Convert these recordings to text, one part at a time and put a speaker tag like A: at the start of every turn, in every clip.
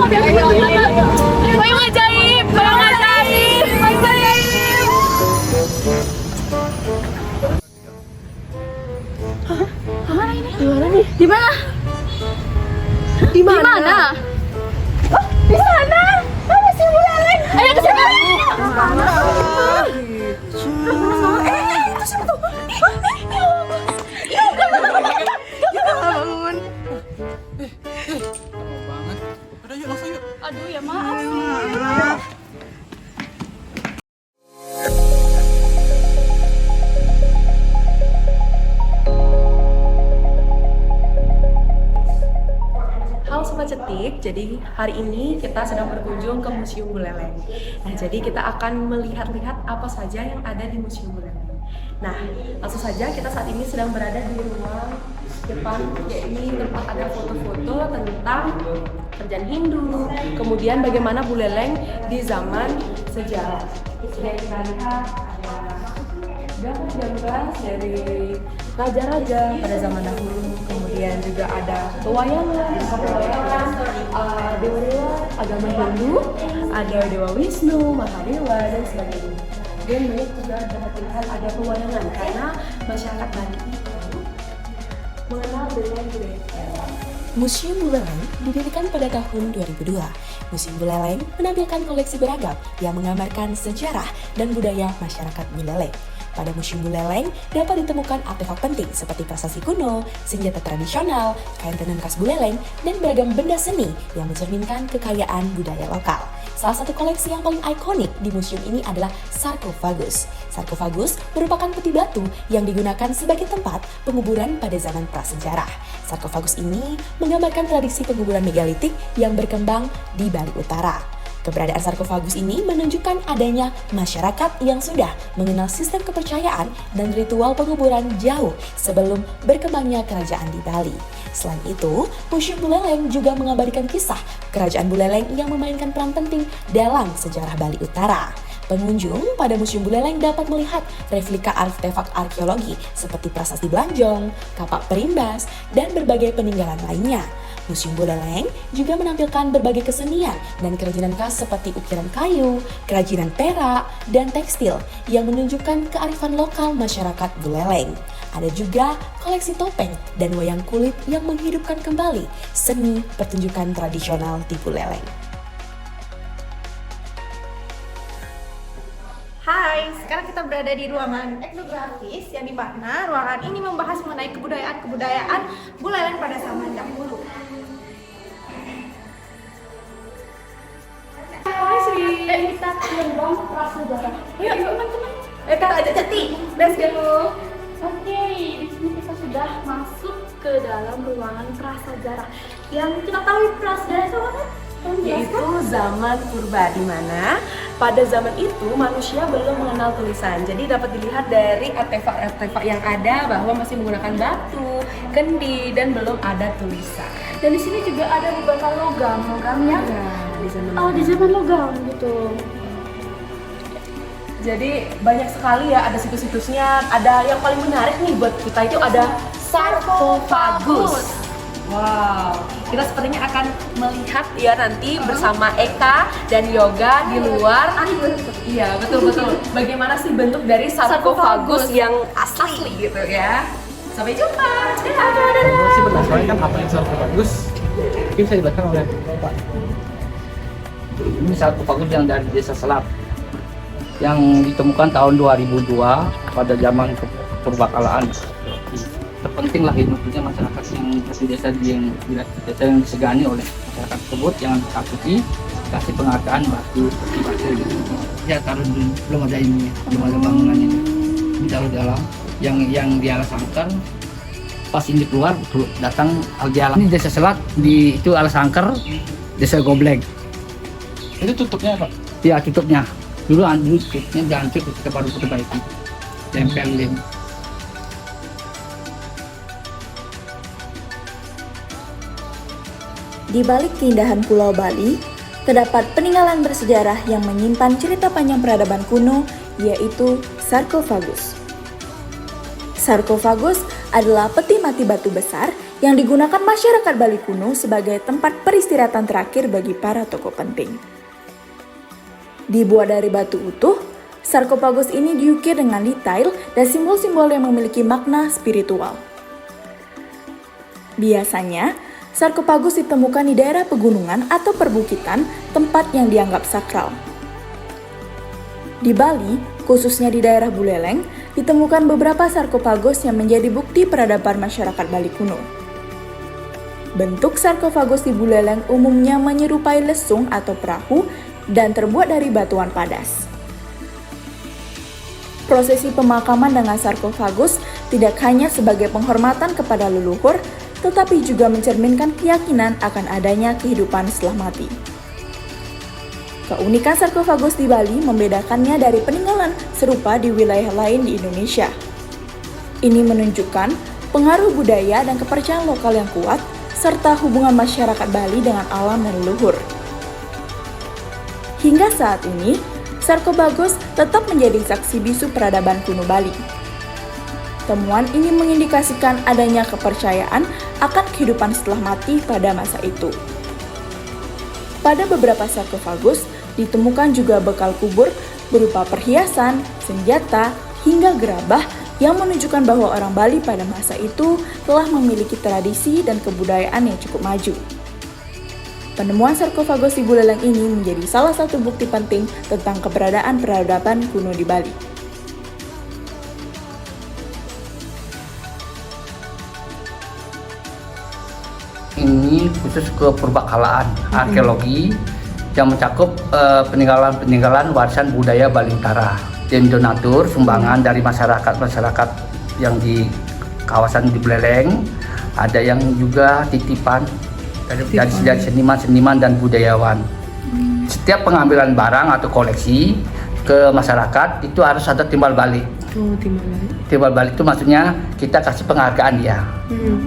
A: Payung ajaib, payung ajaib, payung ajaib. Mana ini? Di mana nih? Di mana? Di mana? Oh, di sana. Masih Buleleng. Ayo ke sana. Itu siapa tuh? Bangun.
B: Banget. Udah yuk langsung yuk.
A: Aduh ya maaf. Halo Sobat Cetik, jadi hari ini kita sedang berkunjung ke Museum Buleleng. Nah, jadi kita akan melihat-lihat apa saja yang ada di Museum Buleleng. Nah, langsung saja kita saat ini sedang berada di ruang depan, yakni tempat ada foto-foto tentang kerajaan Hindu, kemudian bagaimana Buleleng di zaman sejarah. Sudah kita lihat ada gambar dari raja-raja pada zaman dahulu, kemudian juga ada pewayangan, dewa-dewa agama Hindu, ada Dewa Wisnu, Mahadewa, dan sebagainya. Dan banyak juga dapat dilihat ada pewayangan karena masyarakat Bali itu mengenal dengan budaya.
C: Museum Buleleng didirikan pada tahun 2002. Museum Buleleng menampilkan koleksi beragam yang menggambarkan sejarah dan budaya masyarakat Buleleng. Pada Museum Buleleng dapat ditemukan artefak penting seperti prasasti kuno, senjata tradisional, kain tenun khas Buleleng, dan beragam benda seni yang mencerminkan kekayaan budaya lokal. Salah satu koleksi yang paling ikonik di museum ini adalah sarkofagus. Sarkofagus merupakan peti batu yang digunakan sebagai tempat penguburan pada zaman prasejarah. Sarkofagus ini menggambarkan tradisi penguburan megalitik yang berkembang di Bali Utara. Keberadaan sarkofagus ini menunjukkan adanya masyarakat yang sudah mengenal sistem kepercayaan dan ritual penguburan jauh sebelum berkembangnya kerajaan di Bali. Selain itu, Museum Buleleng juga mengabadikan kisah kerajaan Buleleng yang memainkan peran penting dalam sejarah Bali Utara. Pengunjung pada Museum Buleleng dapat melihat replika artefak arkeologi seperti prasasti Belanjong, kapak perimbas, dan berbagai peninggalan lainnya. Museum Buleleng juga menampilkan berbagai kesenian dan kerajinan khas seperti ukiran kayu, kerajinan perak, dan tekstil yang menunjukkan kearifan lokal masyarakat Buleleng. Ada juga koleksi topeng dan wayang kulit yang menghidupkan kembali seni pertunjukan tradisional di Buleleng.
A: Hai, sekarang kita berada di ruangan etnografis yang di mana ruangan ini membahas mengenai kebudayaan Buleleng pada zaman dahulu. Hai Sri, kita gelombang prasejarah. Yuk teman-teman, kita ajak Ceti. Let's go. Oke, di sini kita sudah masuk ke dalam ruangan prasejarah. Yang kita tahu prasejarah itu apa?
D: Yaitu zaman purba, di mana pada zaman itu manusia belum mengenal tulisan. Jadi dapat dilihat dari artefak-artefak yang ada bahwa masih menggunakan batu, kendi, dan belum ada tulisan.
A: Dan di sini juga ada beberapa logam-logamnya. Di zaman logam gitu.
D: Jadi banyak sekali ya, ada situs-situsnya. Ada yang paling menarik nih buat kita itu ada sarkofagus. Wow, kita sepertinya akan melihat ya nanti bersama Eka dan Yoga di luar. Iya, betul-betul. Bagaimana sih bentuk dari sarkofagus yang asli gitu ya. Sampai jumpa. Dadah.
B: Gue sih penasaran kan apa yang sarkofagus. Mungkin bisa dijelaskan oleh Pak.
E: Ini sarkofagus yang dari Desa Selat yang ditemukan tahun 2002 pada zaman perbakalaan. Terpenting lah hidupnya masyarakat yang di desa yang disegani oleh masyarakat tersebut, yang ditakuti, kasih penghargaan batu seperti batu gitu. Ya taruh dulu, belum ada ini, belum ada bangunan ini. Ditaruh di dalam, yang di alas angker. Pas ini keluar, datang di alam. Ini Desa Selat, di itu alas angker, Desa Goblek.
B: Itu tutupnya Pak?
E: Ya tutupnya. Dulu tutupnya dihancur, kita baru perbaiki. Tempel lem.
F: Di balik keindahan Pulau Bali, terdapat peninggalan bersejarah yang menyimpan cerita panjang peradaban kuno, yaitu sarkofagus. Sarkofagus adalah peti mati batu besar yang digunakan masyarakat Bali kuno sebagai tempat peristirahatan terakhir bagi para tokoh penting. Dibuat dari batu utuh, sarkofagus ini diukir dengan detail dan simbol-simbol yang memiliki makna spiritual. Biasanya, sarkofagus ditemukan di daerah pegunungan atau perbukitan, tempat yang dianggap sakral. Di Bali, khususnya di daerah Buleleng, ditemukan beberapa sarkofagus yang menjadi bukti peradaban masyarakat Bali kuno. Bentuk sarkofagus di Buleleng umumnya menyerupai lesung atau perahu dan terbuat dari batuan padas. Prosesi pemakaman dengan sarkofagus tidak hanya sebagai penghormatan kepada leluhur, tetapi juga mencerminkan keyakinan akan adanya kehidupan setelah mati. Keunikan sarkofagus di Bali membedakannya dari peninggalan serupa di wilayah lain di Indonesia. Ini menunjukkan pengaruh budaya dan kepercayaan lokal yang kuat, serta hubungan masyarakat Bali dengan alam dan leluhur. Hingga saat ini, sarkofagus tetap menjadi saksi bisu peradaban kuno Bali. Temuan ini mengindikasikan adanya kepercayaan akan kehidupan setelah mati pada masa itu. Pada beberapa sarkofagus, ditemukan juga bekal kubur berupa perhiasan, senjata, hingga gerabah yang menunjukkan bahwa orang Bali pada masa itu telah memiliki tradisi dan kebudayaan yang cukup maju. Penemuan sarkofagus di Buleleng ini menjadi salah satu bukti penting tentang keberadaan peradaban kuno di Bali.
E: Ini khusus ke perbakalaan arkeologi yang mencakup peninggalan-peninggalan warisan budaya Bali Utara dan donatur sumbangan dari masyarakat yang di kawasan di Buleleng, ada yang juga titipan dari seniman-seniman dan budayawan. Setiap pengambilan barang atau koleksi ke masyarakat itu harus ada timbal balik.
A: Oh, timbal.
E: Timbal balik itu maksudnya kita kasih penghargaan dia.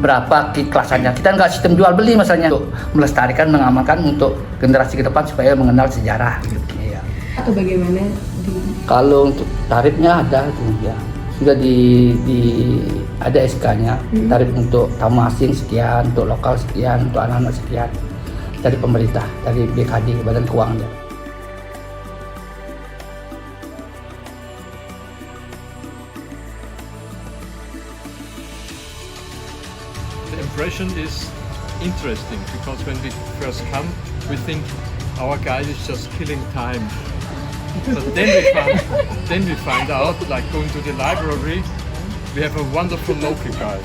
E: Berapa keikhlasannya. Kita nggak sistem jual beli misalnya, untuk melestarikan, mengamankan untuk generasi ke depan supaya mengenal sejarah. Iya.
A: Atau bagaimana?
E: Kalau untuk tarifnya ada tuh ya. Sudah ada SK-nya. Tarif untuk tamu asing sekian, untuk lokal sekian, untuk anak-anak sekian. Dari pemerintah, dari BKD, Badan Keuangan.
G: The impression is interesting because when we first come, we think our guide is just killing time. But then we find out, like going to the library, we have a wonderful local guide,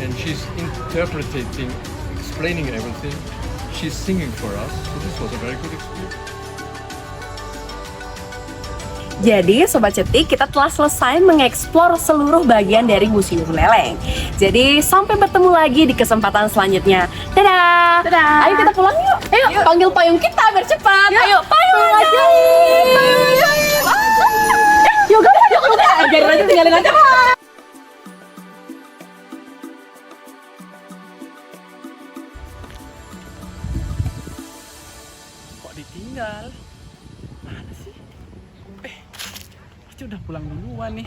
G: and she's interpreting, explaining everything. She's singing for us, so this was a very good experience.
D: Jadi Sobat Cetik, kita telah selesai mengeksplor seluruh bagian dari Museum Buleleng. Jadi sampai bertemu lagi di kesempatan selanjutnya. Dadah!
A: Dadah!
D: Ayo kita pulang yuk. Ayo panggil payung kita biar cepat. Ayo payung ajaib! Payung ajaib! Yoga, ajarin aja, tinggalin aja.
B: Kok ditinggal? Mana sih? Pasti udah pulang duluan nih.